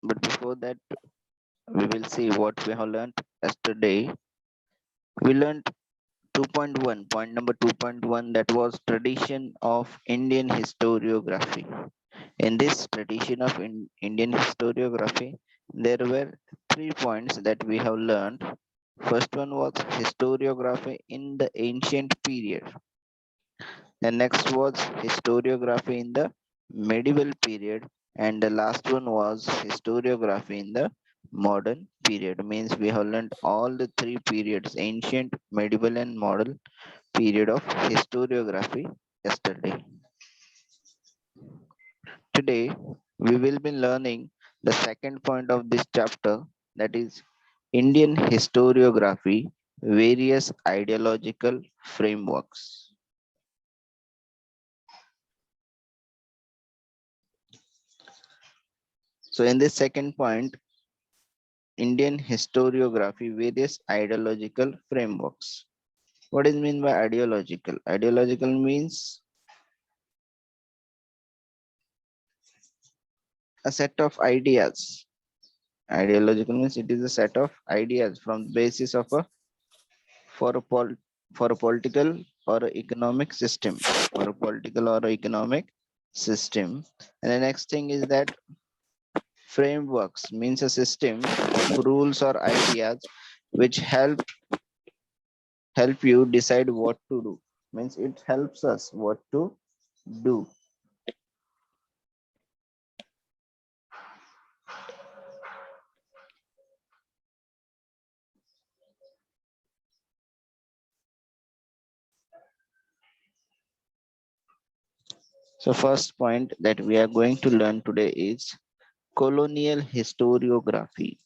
But before that, we will see what we have learned yesterday. We learned 2.1, point number 2.1, that was tradition of Indian historiography. In this tradition of Indian historiography, there were 3 points that we have learned. First one was historiography in the ancient period. The next was historiography in the medieval period. And the last one was historiography in the modern period. Means we have learned all the 3 periods, ancient, medieval, and modern period of historiography yesterday. Today, we will be learning the second point of this chapter, that is Indian historiography, various ideological frameworks. So, in this second point, Indian historiography, various ideological frameworks. What is mean by ideological? Ideological means a set of ideas. Ideological means it is a set of ideas from the basis of a for a for a political or a economic system, for a political or a economic system. And the next thing is that frameworks means a system of rules or ideas which help you decide what to do. Means it helps us what to do. So first point that we are going to learn today is colonial historiography.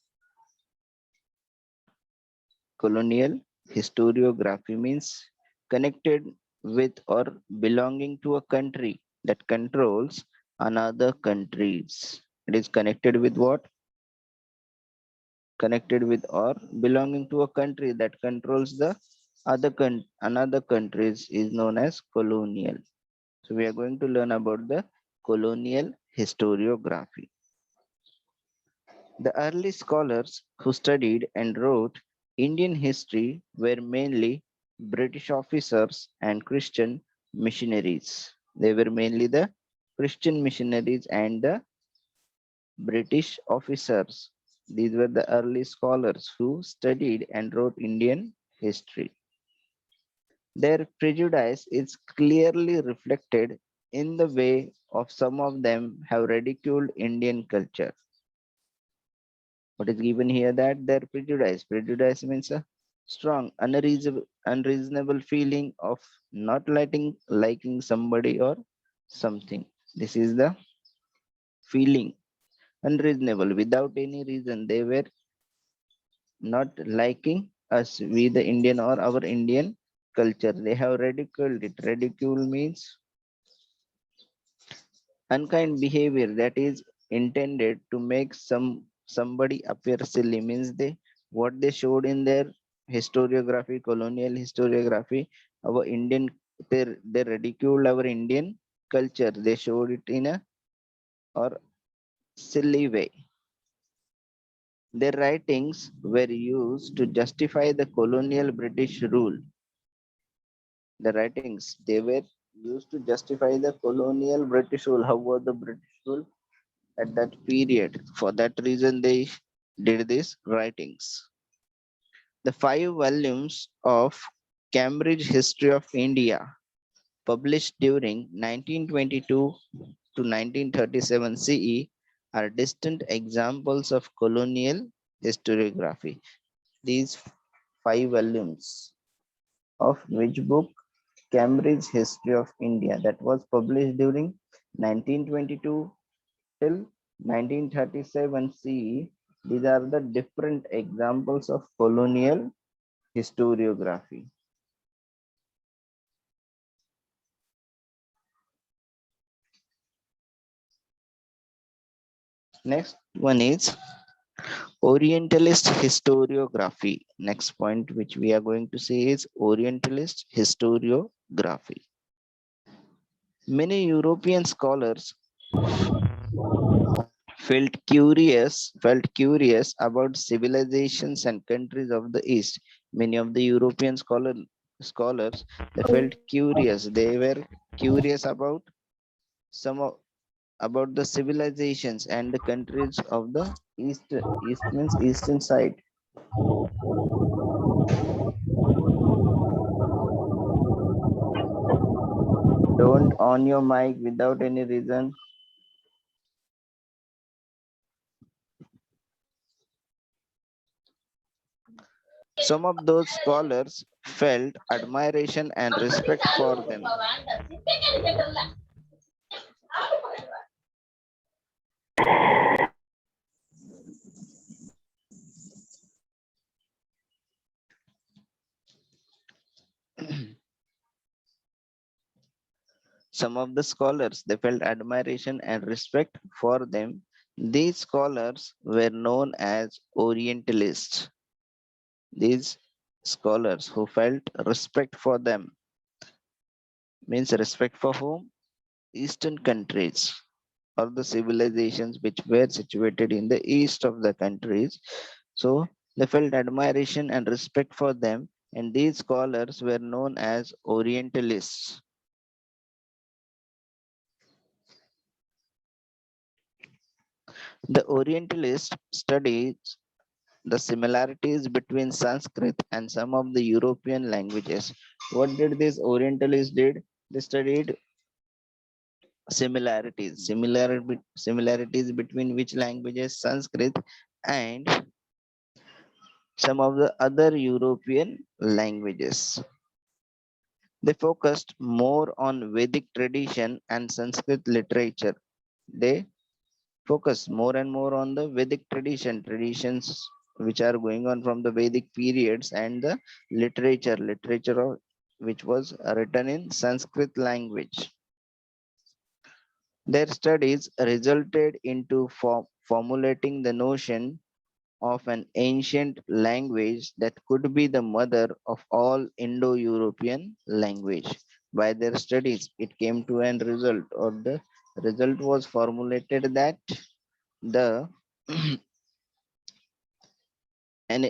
Colonial historiography means connected with or belonging to a country that controls another countries. It is connected with what? Connected with or belonging to a country that controls the another countries is known as colonial. So we are going to learn about the colonial historiography. The early scholars who studied and wrote Indian history were mainly British officers and Christian missionaries. They were mainly the Christian missionaries and the British officers. These were the early scholars who studied and wrote Indian history. Their prejudice is clearly reflected in the way of some of them have ridiculed Indian culture. What is given here that their prejudice means a strong unreasonable feeling of not liking somebody or something. This is the feeling, unreasonable, without any reason they were not liking us, we the Indian or our Indian culture. They have ridiculed it. Ridicule means unkind behavior that is intended to make somebody appear silly. Means they what they showed in their historiography, colonial historiography, our Indian, they ridiculed our Indian culture. They showed it in a or silly way. Their writings were used to justify the colonial British rule. The writings, they were used to justify the colonial British rule. How was the British rule at that period? For that reason, they did these writings. The 5 volumes of Cambridge History of India, published during 1922 to 1937 CE, are distant examples of colonial historiography. These 5 volumes of which book? Cambridge History of India, that was published during 1922 till 1937 CE. These are the different examples of colonial historiography. Next one is Orientalist historiography. Next point which we are going to see is Orientalist historiography. Many European scholars felt curious about civilizations and countries of the East. Many of the European scholars they felt curious. They were curious about some of, about the civilizations and the countries of the East means eastern side. Don't on your mic without any reason. Some of those scholars felt admiration and respect for them. Some of the scholars they felt admiration and respect for them. These scholars were known as Orientalists. These scholars who felt respect for them means respect for whom? Eastern countries or the civilizations which were situated in the east of the countries. So they felt admiration and respect for them, and these scholars were known as Orientalists. The Orientalists studied the similarities between Sanskrit and some of the European languages. What did these Orientalists did? They studied similarities between which languages? Sanskrit and some of the other European languages. They focused more on Vedic tradition and Sanskrit literature. They focus more and more on the Vedic traditions which are going on from the Vedic periods and the literature of, which was written in Sanskrit language. Their studies resulted into formulating the notion of an ancient language that could be the mother of all Indo-European language. By their studies, it came to an result, or the result was formulated that the an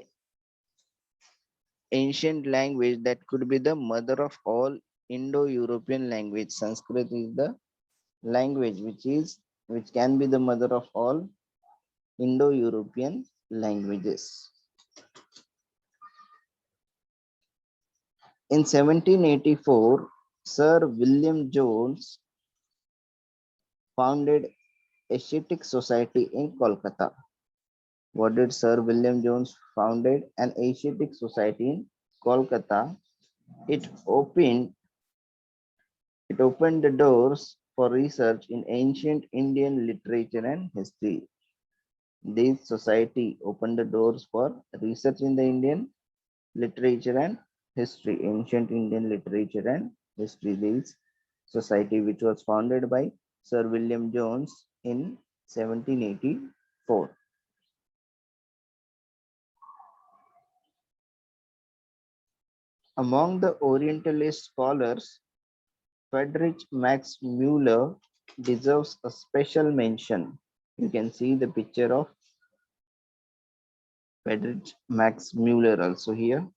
ancient language that could be the mother of all Indo-European language. Sanskrit is the language which can be the mother of all Indo-European languages. In 1784, Sir William Jones founded Asiatic Society in Kolkata. What did Sir William Jones founded? An Asiatic Society in Kolkata. It opened it opened the doors for research in ancient Indian literature and history. This society opened the doors for research in the Indian literature and history, ancient Indian literature and history. This society, which was founded by Sir William Jones in 1784. Among the Orientalist scholars, Friedrich Max Müller deserves a special mention. You can see the picture of Friedrich Max Müller also here.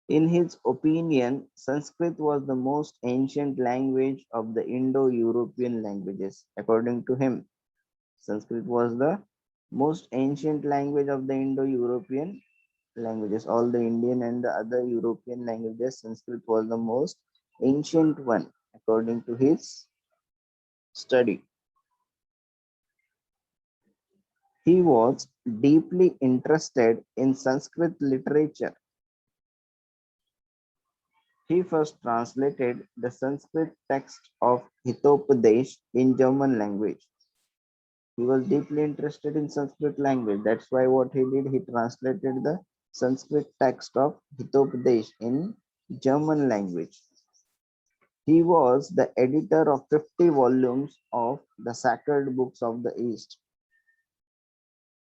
In his opinion, Sanskrit was the most ancient language of the Indo-European languages. According to him, Sanskrit was the most ancient language of the Indo-European languages. All the Indian and the other European languages, Sanskrit was the most ancient one, according to his study. He was deeply interested in Sanskrit literature. He first translated the Sanskrit text of Hitopadesh in German language. He was deeply interested in Sanskrit language. That's why what he did, he translated the Sanskrit text of Hitopadesh in German language. He was the editor of 50 volumes of the Sacred Books of the East.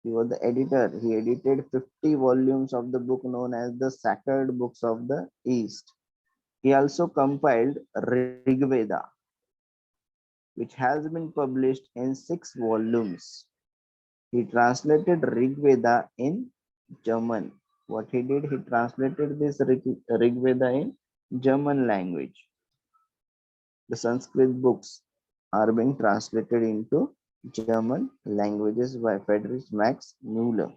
He was the editor. He edited 50 volumes of the book known as the Sacred Books of the East. He also compiled Rig Veda. which has been published in 6 volumes. He translated Rig Veda in German. What he did, he translated this Rig Veda in German language. The Sanskrit books are being translated into German languages by Friedrich Max Müller.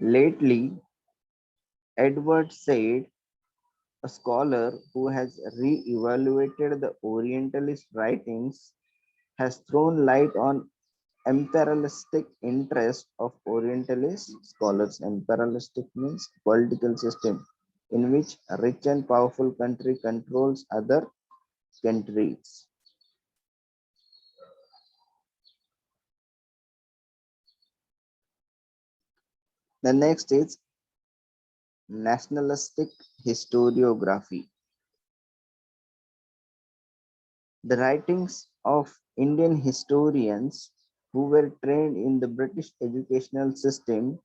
Lately, Edward Said, a scholar who has re-evaluated the Orientalist writings, has thrown light on imperialistic interest of Orientalist scholars. Imperialistic means political system in which a rich and powerful country controls other countries. The next is nationalistic historiography. The writings of Indian historians who were trained in the British educational system.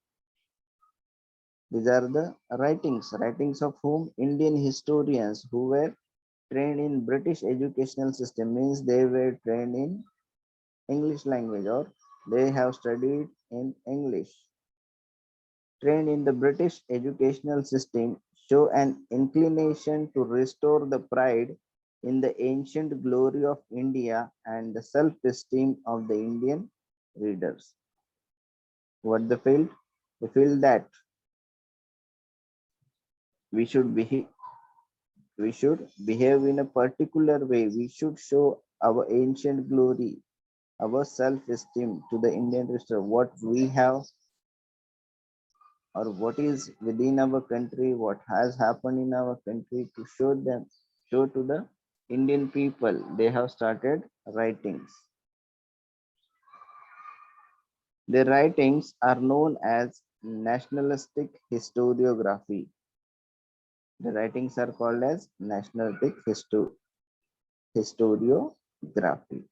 These are the writings of whom? Indian historians who were trained in British educational system, means they were trained in English language or they have studied in English. Trained in the British educational system show an inclination to restore the pride in the ancient glory of India and the self-esteem of the Indian readers. What they feel? They feel that we should behave in a particular way. We should show our ancient glory, our self-esteem to the Indian reader, what we have or what is within our country, what has happened in our country, to show to the Indian people. They have started writings. Their writings are known as nationalistic historiography. The writings are called as nationalistic historiography.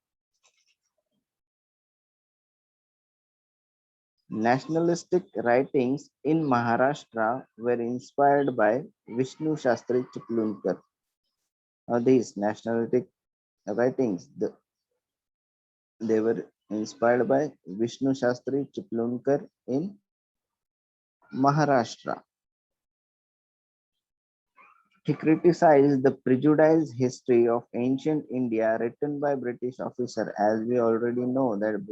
Nationalistic writings in Maharashtra were inspired by Vishnu Shastri Chiplunkar. These nationalistic writings, they were inspired by Vishnu Shastri Chiplunkar in Maharashtra. He criticized the prejudiced history of ancient India written by British officers. As we already know that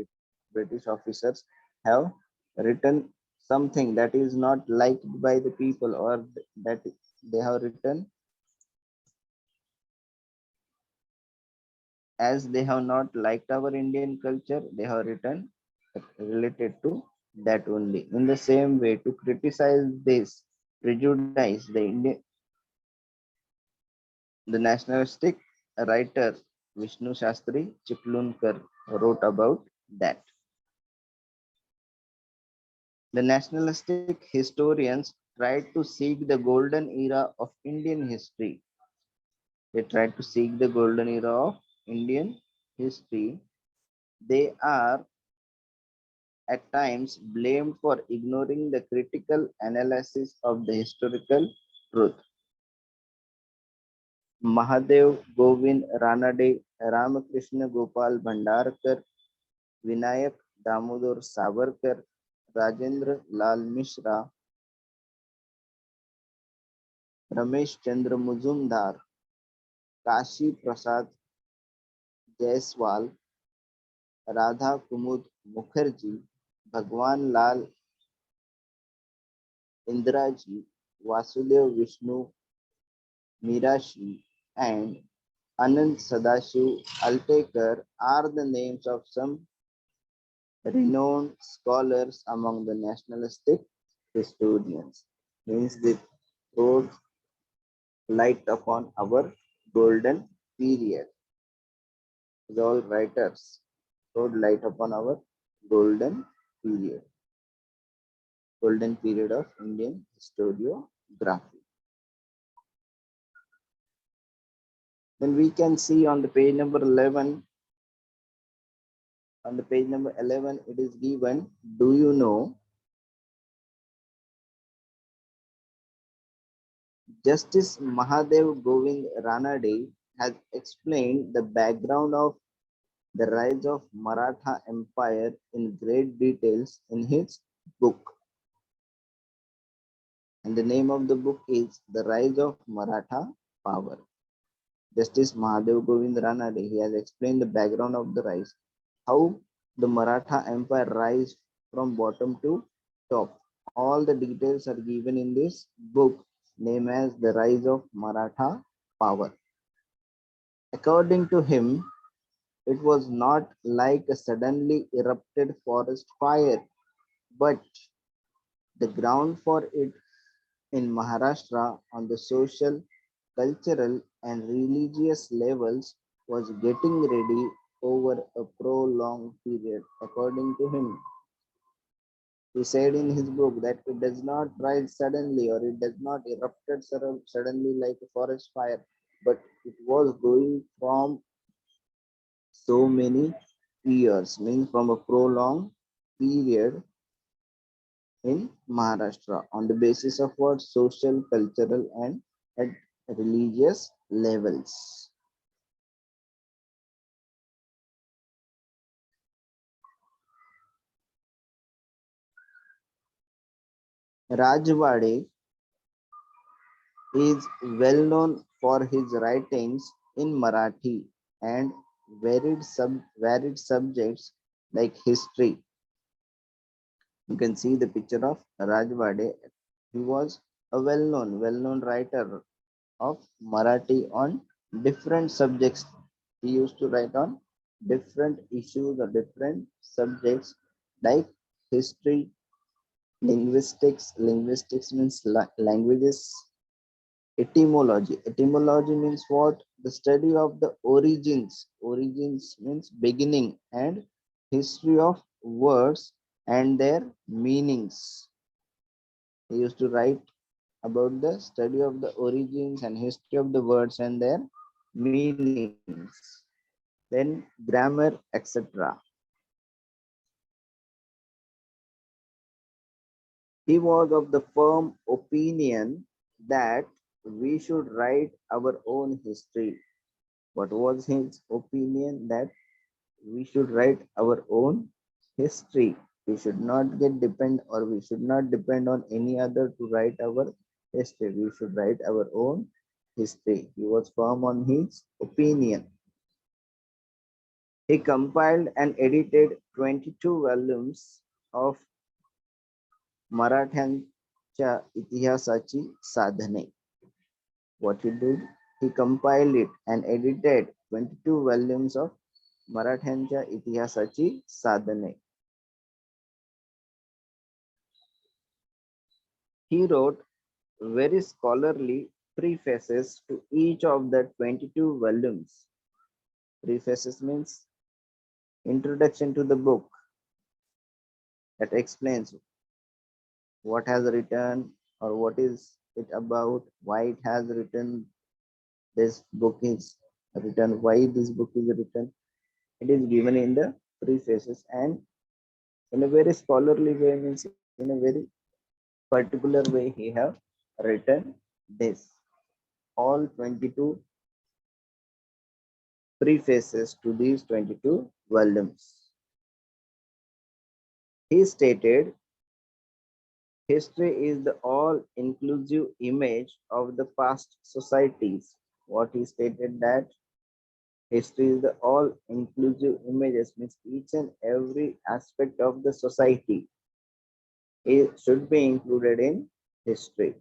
British officers have written something that is not liked by the people, or that they have written as they have not liked our Indian culture, they have written related to that only. In the same way, to criticize this prejudice, the nationalistic writer Vishnu Shastri Chiplunkar wrote about that. The nationalistic historians tried to seek the golden era of Indian history. They tried to seek the golden era of Indian history. They are at times blamed for ignoring the critical analysis of the historical truth. Mahadev Govind Ranade, Ramakrishna Gopal Bhandarkar, Vinayak Damodar Savarkar, Rajendra Lal Mishra, Ramesh Chandra Muzumdar, Kashi Prasad Jaiswal, Radha Kumud Mukherjee, Bhagwan Lal Indraji, Vasudev Vishnu Mirashi, and Anand Sadashiv Altekar are the names of some renowned scholars among the nationalistic historians. Means they throw light upon our golden period. All writers throw light upon our golden period, golden period of Indian historiography. Then we can see on the page number 11, on the page number 11, it is given, do you know Justice Mahadev Govind Ranade has explained the background of the rise of Maratha Empire in great details in his book. And the name of the book is The Rise of Maratha Power. Justice Mahadev Govind Ranade, he has explained the background of the rise, how the Maratha Empire rise from bottom to top. All the details are given in this book named as The Rise of Maratha Power. According to him, it was not like a suddenly erupted forest fire, but the ground for it in Maharashtra on the social, cultural, and religious levels was getting ready over a prolonged period. According to him, he said in his book that it does not rise suddenly or it does not erupt suddenly like a forest fire, but it was going from so many years, means from a prolonged period in Maharashtra on the basis of what social, cultural, and at religious levels. Rajwade is well known for his writings in Marathi and varied subjects like history. You can see the picture of Rajwade. He was a well-known writer of Marathi on different subjects. He used to write on different issues or different subjects like history, linguistics. Linguistics means languages. Etymology. Etymology means what? The study of the origins. Origins means beginning, and history of words and their meanings. He used to write about the study of the origins and history of the words and their meanings. Then grammar, etc. He was of the firm opinion that we should write our own history. What was his opinion? That we should write our own history. We should not get depend or we should not depend on any other to write our history. We should write our own history. He was firm on his opinion. He compiled and edited 22 volumes of Marathanच्या इतिहासाची साधने. What he did, he compiled it and edited 22 volumes of Marathanच्या इतिहासाची साधने. He wrote very scholarly prefaces to each of the 22 volumes. Prefaces means introduction to the book that explains what has written or what is it about, why it has written, this book is written, why this book is written. It is given in the prefaces and in a very scholarly way, means in a very particular way he have written this. All 22 prefaces to these 22 volumes. He stated, history is the all-inclusive image of the past societies. What he stated that history is the all-inclusive images, means each and every aspect of the society it should be included in history.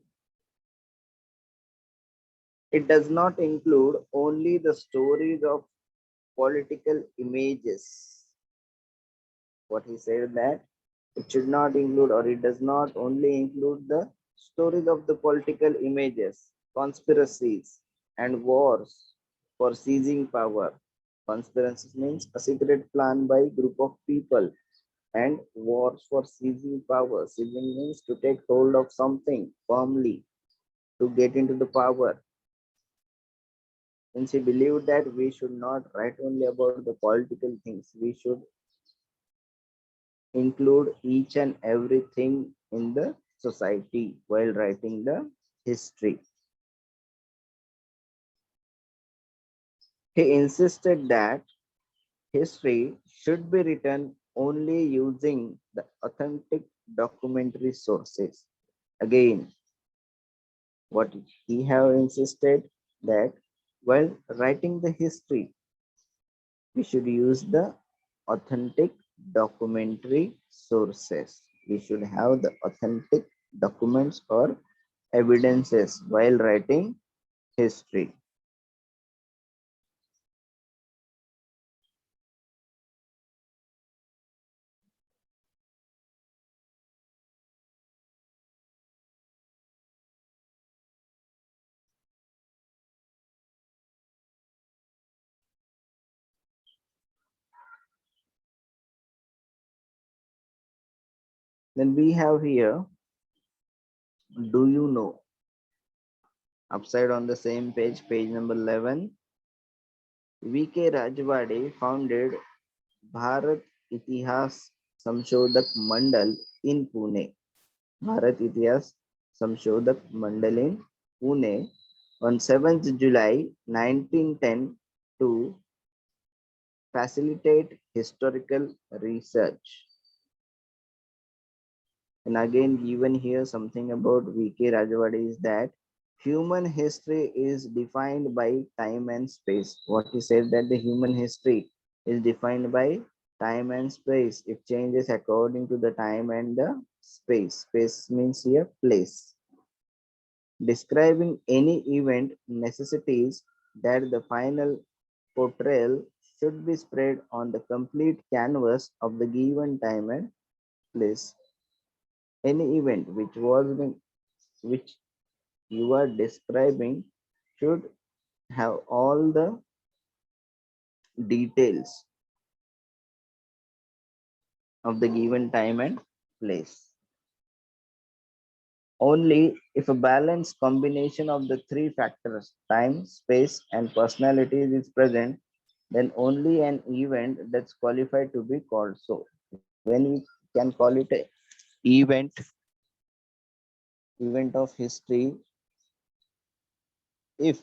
It does not include only the stories of political images. What he said that it should not include or it does not only include the stories of the political images, conspiracies and wars for seizing power. Conspiracies means a secret plan by a group of people, and wars for seizing power. Seizing means to take hold of something firmly, to get into the power. Since he believed that we should not write only about the political things, we should include each and everything in the society while writing the history. He insisted that history should be written only using the authentic documentary sources. Again, what he have insisted that while writing the history, we should use the authentic documentary sources. We should have the authentic documents or evidences while writing history. Then we have here, do you know? Upside on the same page, page number 11, V.K. Rajwade founded Bharat Itihas Samshodak Mandal in Pune. Bharat Itihas Samshodak Mandal in Pune on 7th July 1910 to facilitate historical research. And again, given here something about V.K. Rajawade is that human history is defined by time and space. What he said that the human history is defined by time and space. It changes according to the time and the space. Space means here place. Describing any event necessitates that the final portrayal should be spread on the complete canvas of the given time and place. Any event which you are describing should have all the details of the given time and place. Only if a balanced combination of the three factors, time, space, and personalities is present, then only an event that's qualified to be called so. When we can call it a event, event of history, if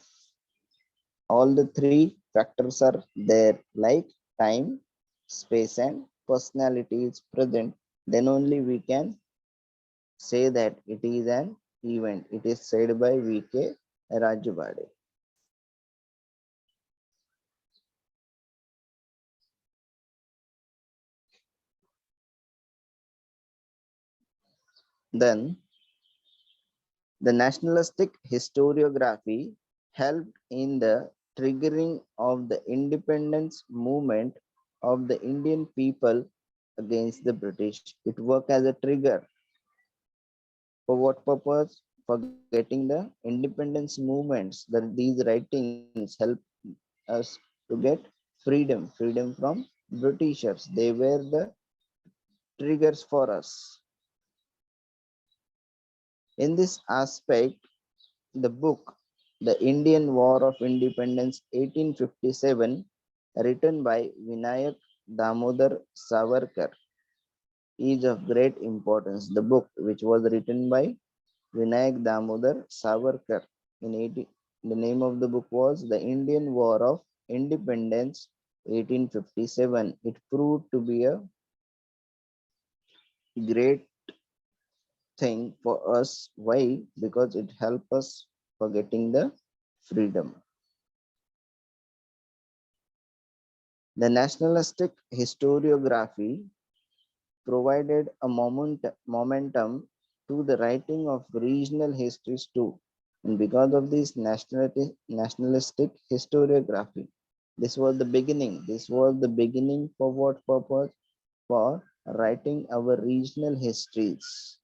all the three factors are there, like time, space, and personality is present, then only we can say that it is an event. It is said by V.K. Rajwade. Then the nationalistic historiography helped in the triggering of the independence movement of the Indian people against the British. It worked as a trigger. For what purpose? For getting the independence movements. That these writings help us to get freedom from Britishers. They were the triggers for us. In this aspect, the book, The Indian War of Independence 1857, written by Vinayak Damodar Savarkar, is of great importance. The book, which was written by Vinayak Damodar Savarkar in 18, the name of the book was The Indian War of Independence 1857. It proved to be a great thing for us. Why? Because it helped us for getting the freedom. The nationalistic historiography provided a momentum to the writing of regional histories too. And because of this nationalistic historiography, this was the beginning. This was the beginning for what purpose? For writing our regional histories.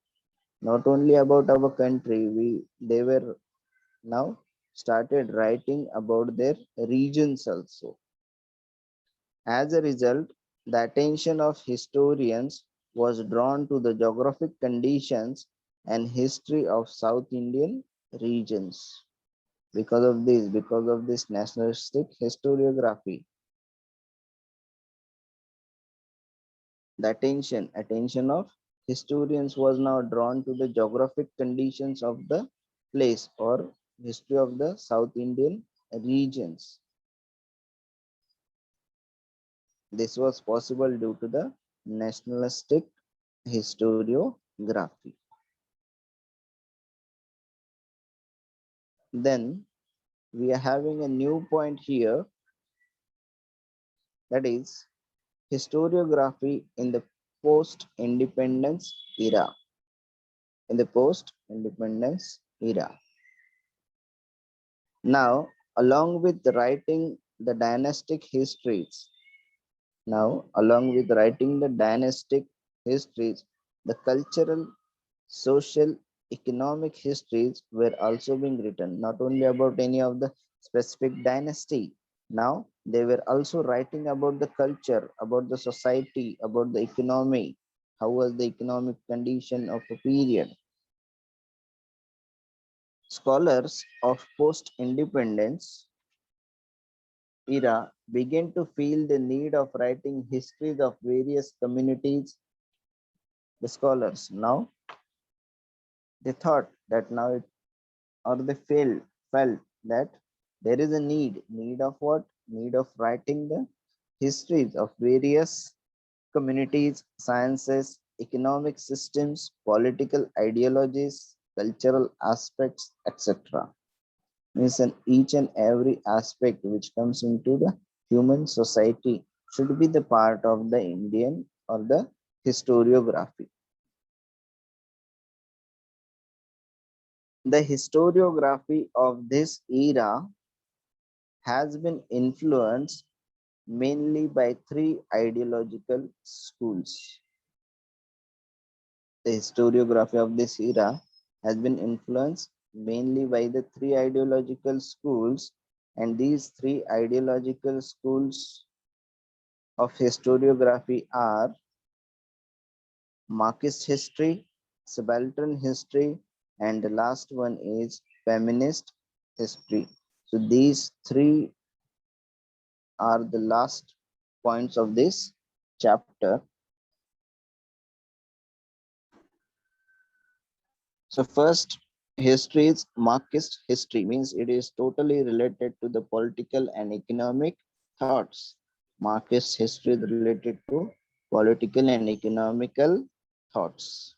Not only about our country, they were now started writing about their regions also. As a result, the attention of historians was drawn to the geographic conditions and history of South Indian regions. Because of this nationalistic historiography, the attention of historians was now drawn to the geographic conditions of the place or history of the South Indian regions. This was possible due to the nationalistic historiography. Then we are having a new point here, that is historiography in the post-independence era. In the post-independence era. Now, along with writing the dynastic histories, along with writing the dynastic histories, the cultural, social, economic histories were also being written, not only about any of the specific dynasty. Now, they were also writing about the culture, about the society, about the economy, how was the economic condition of a period. Scholars of post-independence era began to feel the need of writing histories of various communities. The scholars now they thought that now it, or they felt that there is a need of what? Need of writing the histories of various communities, sciences, economic systems, political ideologies, cultural aspects, etc. Means in each and every aspect which comes into the human society should be the part of the Indian or the historiography. The historiography of this era has been influenced mainly by three ideological schools. The historiography of this era has been influenced mainly by the three ideological schools, and these three ideological schools of historiography are Marxist history, subaltern history, and the last one is feminist history. So these three are the last points of this chapter. So first, history is Marxist history, means it is totally related to the political and economic thoughts. Marxist history is related to political and economical thoughts.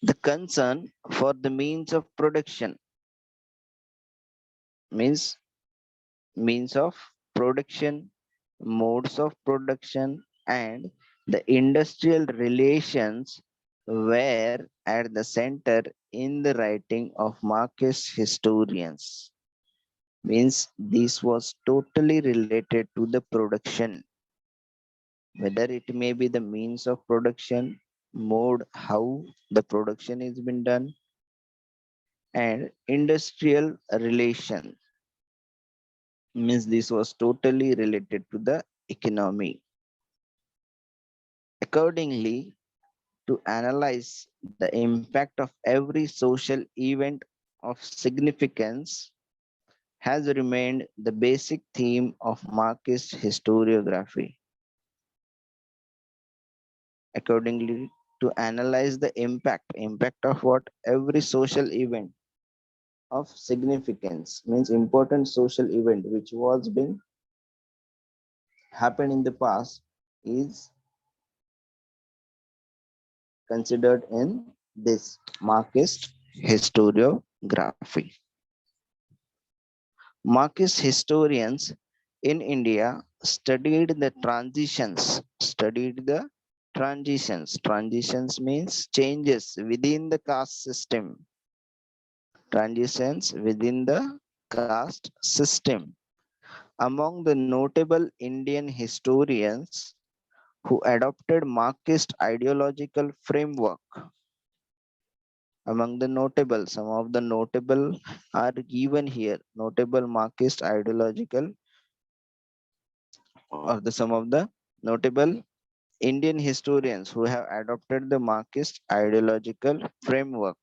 The concern for the means of production means means of production, modes of production, and the industrial relations were at the center in the writing of Marxist historians. Means this was totally related to the production, whether it may be the means of production, mode, how the production is been done, and industrial relation. Means this was totally related to the economy. Accordingly, to analyze the impact of every social event of significance has remained the basic theme of Marxist historiography. Accordingly, to analyze the impact of what? Every social event of significance, means important social event which was being happened in the past, is considered in this Marxist historiography. Marxist historians in India studied the transitions. Transitions means changes within the caste system. Transitions within the caste system. Among the notable Indian historians who adopted Marxist ideological framework, among the notable, some of the notable are given here. Notable Marxist ideological, or the some of the notable Indian historians who have adopted the Marxist ideological framework.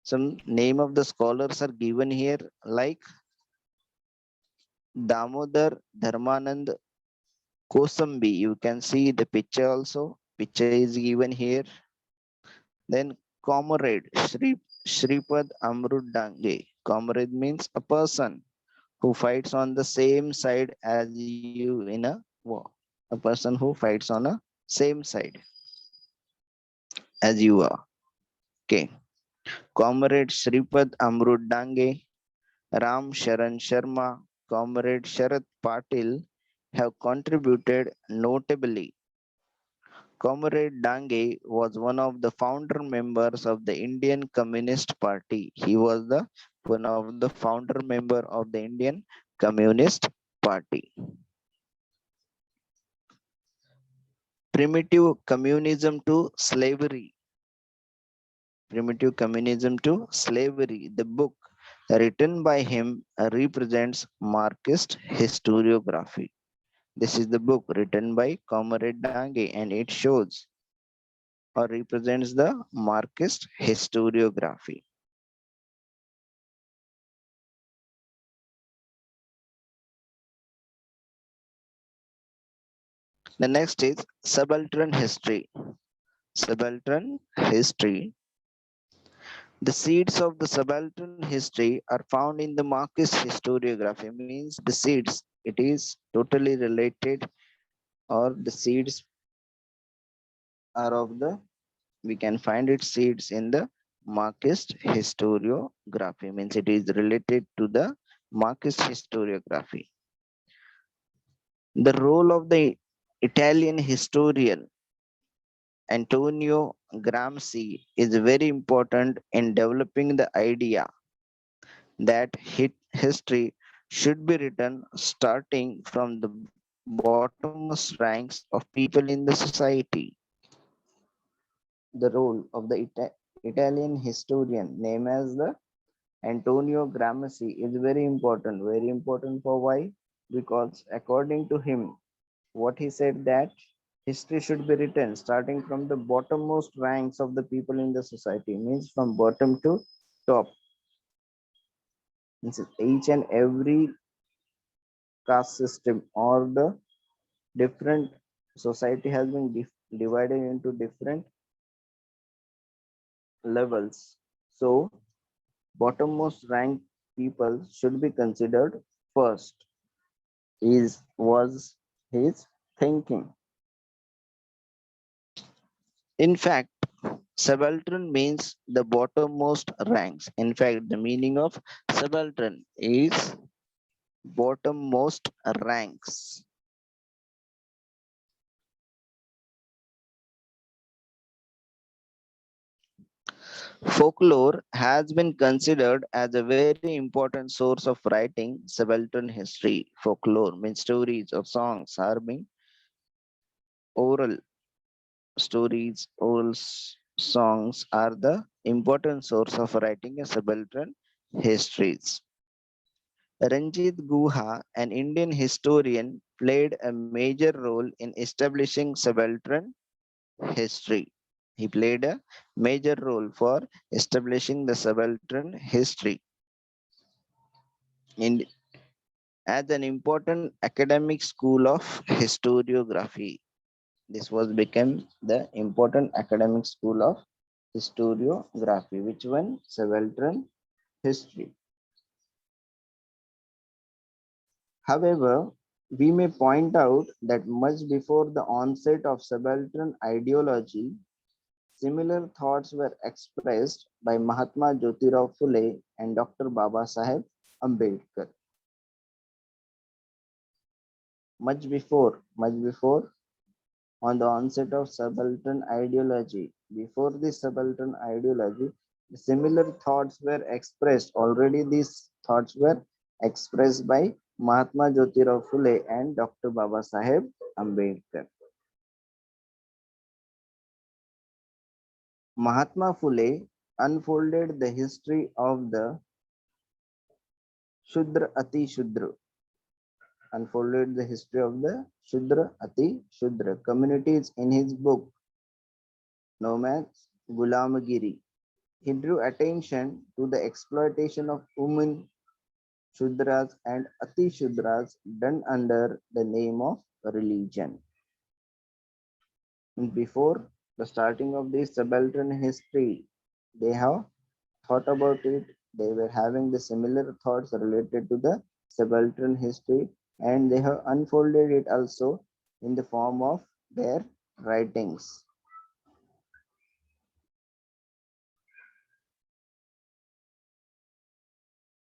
Some name of the scholars are given here, like Damodar Dharmanand Kosambi. You can see the picture also. Picture is given here. Then comrade Shripad Amrut Dange. Comrade means a person who fights on the same side as you in a war. A person who fights on a same side as you are. Okay. Comrade Shripad Amrut Dange, Ram Sharan Sharma, Comrade Sharat Patil have contributed notably. Comrade Dange was one of the founder members of the Indian Communist Party. He was the one of the founder member of the Indian Communist Party. Primitive communism to slavery. Primitive Communism to Slavery. The book written by him represents Marxist historiography. This is the book written by Comrade Dange and it shows or represents the Marxist historiography. The next is subaltern history. Subaltern history. The seeds of the subaltern history are found in the Marxist historiography, means the seeds, it is totally related or the seeds are of the, we can find its seeds in the Marxist historiography, means it is related to the Marxist historiography. The role of the Italian historian Antonio Gramsci is very important in developing the idea that history should be written starting from the bottommost ranks of people in the society. The role of the Italian historian named as the Antonio Gramsci is very important. Very important for why? Because according to him, what he said that history should be written starting from the bottommost ranks of the people in the society, means from bottom to top. Means each and every caste system or the different society has been divided into different levels. So bottommost ranked people should be considered first. Is was his thinking. In fact, subaltern means the bottommost ranks. In fact, the meaning of subaltern is bottommost ranks. Folklore has been considered as a very important source of writing subaltern history. Folklore means stories or songs are being oral stories, songs are the important source of writing a subaltern histories. Ranjit Guha, an Indian historian, played a major role in establishing subaltern history. He played a major role for establishing the subaltern history in, as an important academic school of historiography. This was become the important academic school of historiography, which one? Subaltern history. However, we may point out that much before the onset of subaltern ideology, similar thoughts were expressed by Mahatma Jyotirao Phule and Dr. Baba Saheb Ambedkar. Much before on the onset of subaltern ideology. Before this subaltern ideology, similar thoughts were expressed. Already these thoughts were expressed by Mahatma Jyotirao Phule and Dr. Baba Saheb Ambedkar. Mahatma Phule unfolded the history of the Shudra Ati Shudra, unfolded the history of the Shudra Ati Shudra communities in his book known as Gulamagiri. He drew attention to the exploitation of women, Shudras, and Ati Shudras done under the name of religion. And before the starting of this subaltern history, They have thought about it. They were having the similar thoughts related to the subaltern history, and they have unfolded it also in the form of their writings.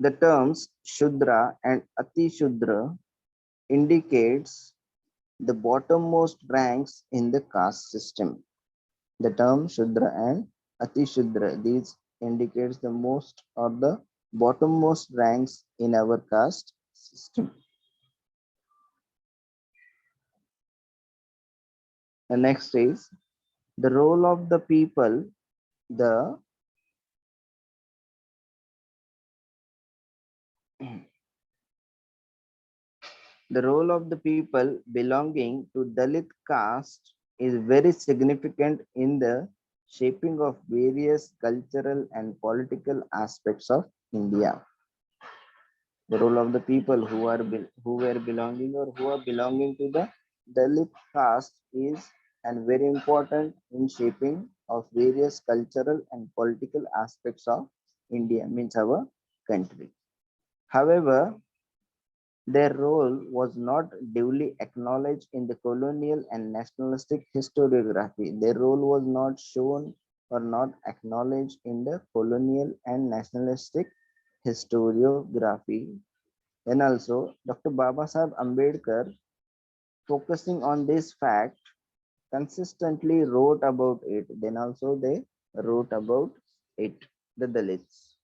The terms Shudra and Ati Shudra indicates the bottommost ranks in the caste system. The term Shudra and Ati Shudra, these indicates the most or the bottommost ranks in our caste system. The next is the role of the people, the the role of the people belonging to Dalit caste is very significant in the shaping of various cultural and political aspects of India. The role of the people who were belonging or who are belonging to the Dalit caste is and very important in shaping of various cultural and political aspects of India, means our country. However, their role was not duly acknowledged in the colonial and nationalistic historiography. Their role was not shown or not acknowledged in the colonial and nationalistic historiography. Then also, Dr. Babasaheb Ambedkar, focusing on this fact, consistently wrote about it. Then also they wrote about it, the Dalits.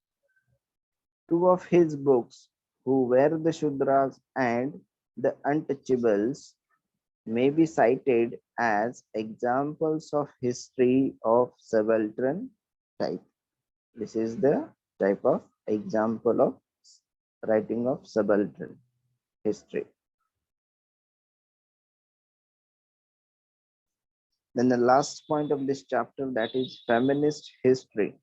Two of his books, Who Were the Shudras and The Untouchables, may be cited as examples of history of subaltern type. This is the type of example of writing of subaltern history. Then the last point of this chapter, that is feminist history.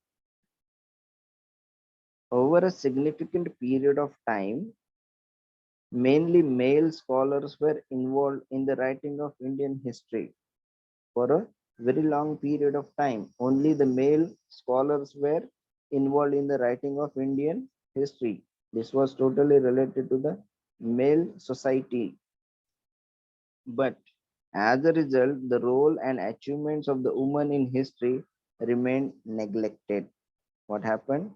Over a significant period of time, mainly male scholars were involved in the writing of Indian history. For a very long period of time, only the male scholars were involved in the writing of Indian history. This was totally related to the male society. But as a result, the role and achievements of the woman in history remained neglected. What happened?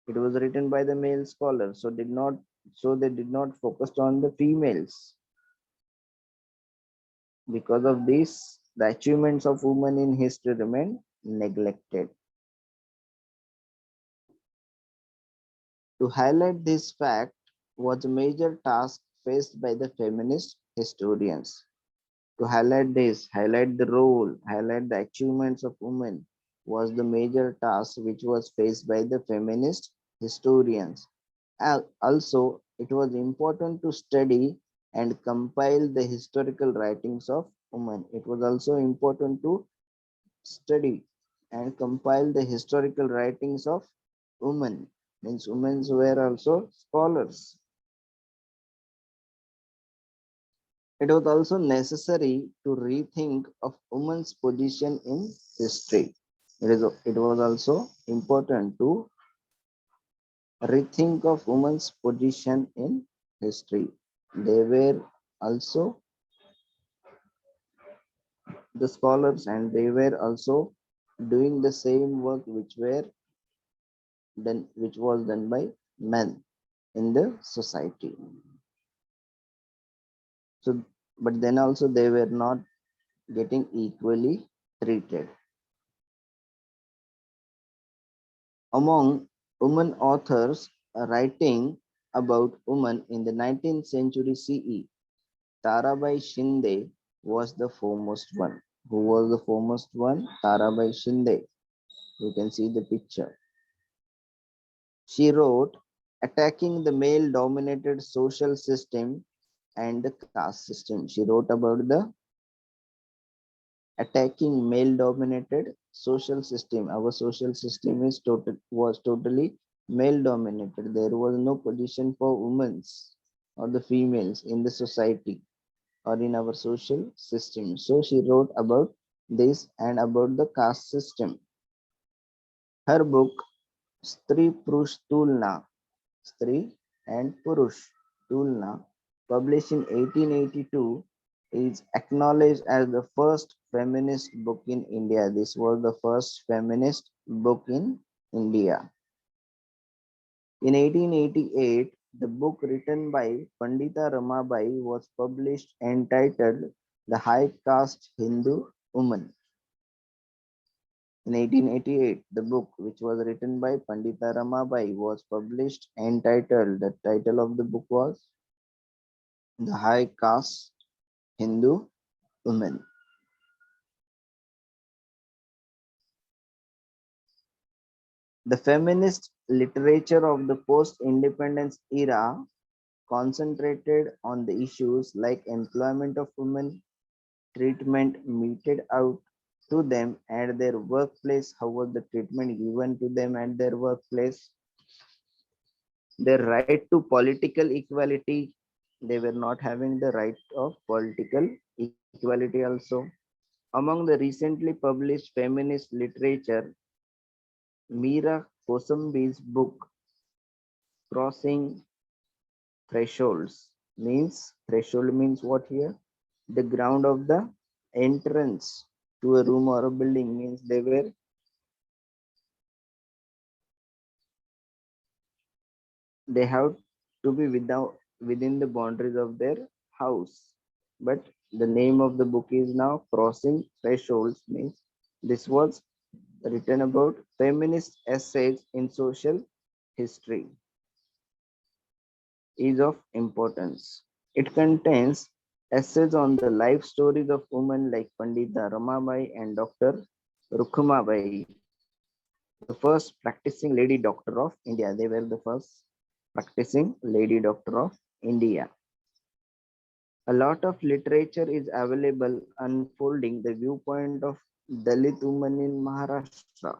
It was written by the male scholars, so they did not focus on the females. Because of this, the achievements of women in history remain neglected. To highlight this fact was a major task faced by the feminist historians. To highlight this, highlight the role, highlight the achievements of women was the major task which was faced by the feminist historians. Also, it was important to study and compile the historical writings of women. It was also important to study and compile the historical writings of women. Means women were also scholars. It was also necessary to rethink of women's position in history. It was also important to rethink of women's position in history. They were also the scholars and they were also doing the same work which was done by men in the society. So, but then also they were not getting equally treated. Among women authors writing about women in the 19th century CE, Tarabai Shinde was the foremost one. Who was the foremost one? Tarabai Shinde. You can see the picture. She wrote, attacking the male dominated social system and the caste system. She wrote about the attacking male dominated social system. Our social system was totally male dominated. There was no position for women or the females in the society or in our social system. So she wrote about this and about the caste system. Her book Stri Purush Tulna, Stri and Purush Tulna, published in 1882, is acknowledged as the first feminist book in India. This was the first feminist book in India. In 1888, the book written by Pandita Ramabai was published entitled The High Caste Hindu Woman. In 1888, the book, which was written by Pandita Ramabai, was published entitled, the title of the book was The High Caste Hindu Woman. The feminist literature of the post-independence era concentrated on the issues like employment of women, treatment meted out to them at their workplace, how was the treatment given to them at their workplace, their right to political equality, they were not having the right of political equality also. Among the recently published feminist literature, Meera Kosambi's book Crossing Threshold means what here? The ground of the entrance to a room or a building, means they have to be within the boundaries of their house. But the name of the book is now Crossing Thresholds, means this was written about feminist essays in social history, is of importance. It contains essays on the life stories of women like Pandita Ramabai and Dr. Rukhumabai, the first practicing lady doctor of India. They were the first practicing lady doctor of India. A lot of literature is available unfolding the viewpoint of Dalit women in Maharashtra.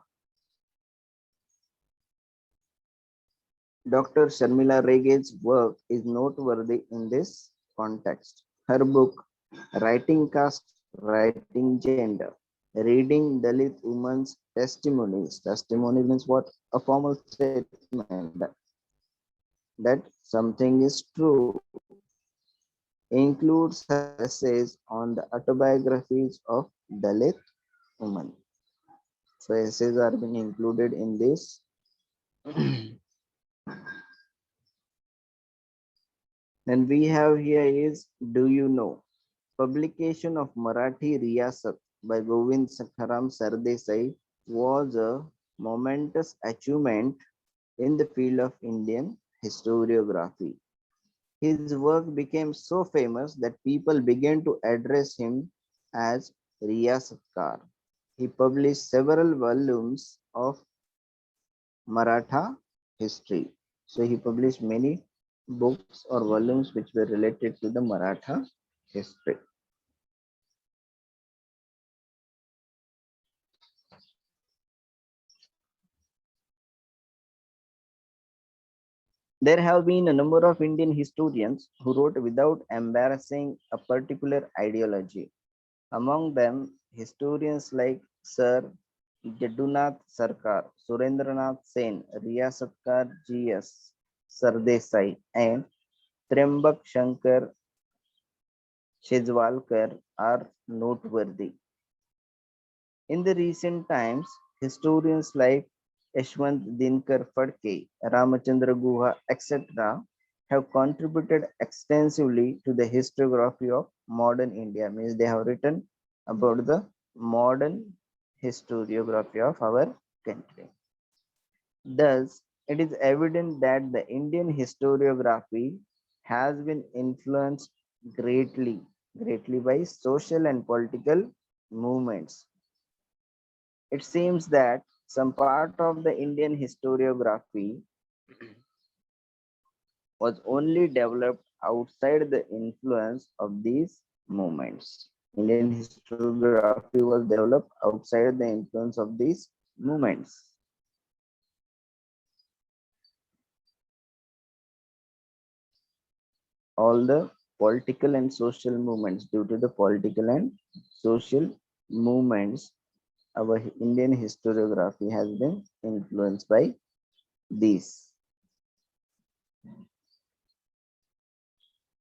Dr. Sharmila Rege's work is noteworthy in this context. Her book, Writing Caste, Writing Gender, Reading Dalit Women's Testimonies. Testimony means what? A formal statement that something is true. Includes her essays on the autobiographies of Dalit women. So essays are being included in this. Then we have here is Do You Know? Publication of Marathi Riyasat by Govind Sakharam Sardesai was a momentous achievement in the field of Indian historiography. His work became so famous that people began to address him as Riyasatkar. He published several volumes of Maratha history. So he published many books or volumes which were related to the Maratha history. There have been a number of Indian historians who wrote without embarrassing a particular ideology. Among them, historians like Sir Jadunath Sarkar, Surendranath Sen, Riyasatkar G.S. Sardesai, and Trembak Shankar Shejwalkar are noteworthy. In the recent times, historians like Yashwant Dinkar Phadke, Ramachandra Guha, etc., have contributed extensively to the historiography of modern India. Means they have written about the modern historiography of our country. Thus, it is evident that the Indian historiography has been influenced greatly by social and political movements. It seems that some part of the Indian historiography was only developed outside the influence of these movements. Indian historiography was developed outside the influence of these movements. All the political and social movements, due to the political and social movements, our Indian historiography has been influenced by these.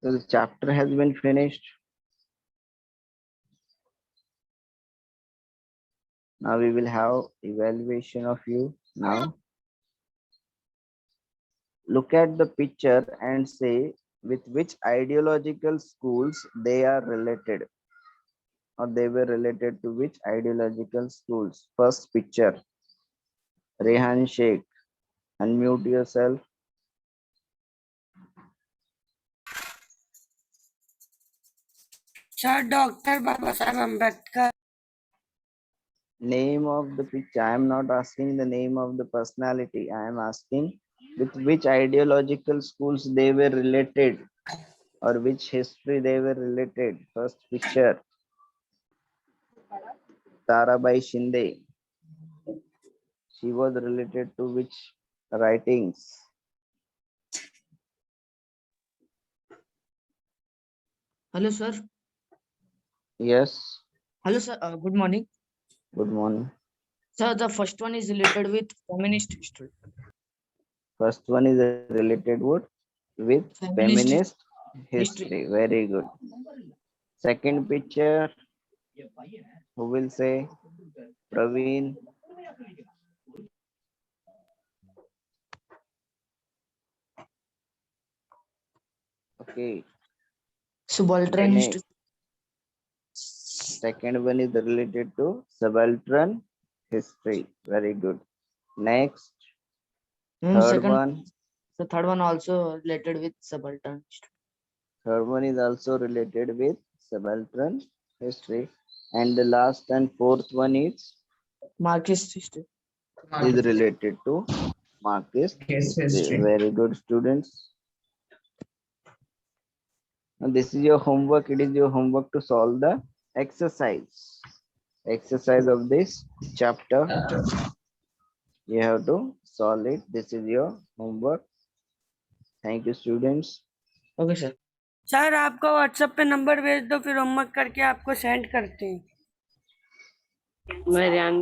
So the chapter has been finished. Now we will have evaluation of you. Now look at the picture and say with which ideological schools they are related, or they were related to which ideological schools. First picture, Rehan Sheikh. Unmute yourself. Sir, Dr. Babasaheb Ambedkar. Name of the picture. I am not asking the name of the personality. I am asking with which ideological schools they were related, or which history they were related. First picture, Tarabai Shinde. She was related to which writings? Hello, sir. Yes. Hello, sir. Good morning. Good morning. Sir, the first one is related with feminist history. First one is related with feminist history. Very good. Second picture, who will say? Praveen. Okay. Subaltern The history. second one is related to subaltern history. Very good. Next, third one. The third one also related with subaltern history. Third one is also related with subaltern history. And the last and fourth one is Marxist history. related to Marxist history. Very good, students. And this is your homework. It is your homework to solve the exercise. Exercise of this chapter. You have to solve it. This is your homework. Thank you, students. Okay, sir. Sir आपका WhatsApp पे number भेज दो, फिर homework करके आपको send करते हैं. मैं ध्यान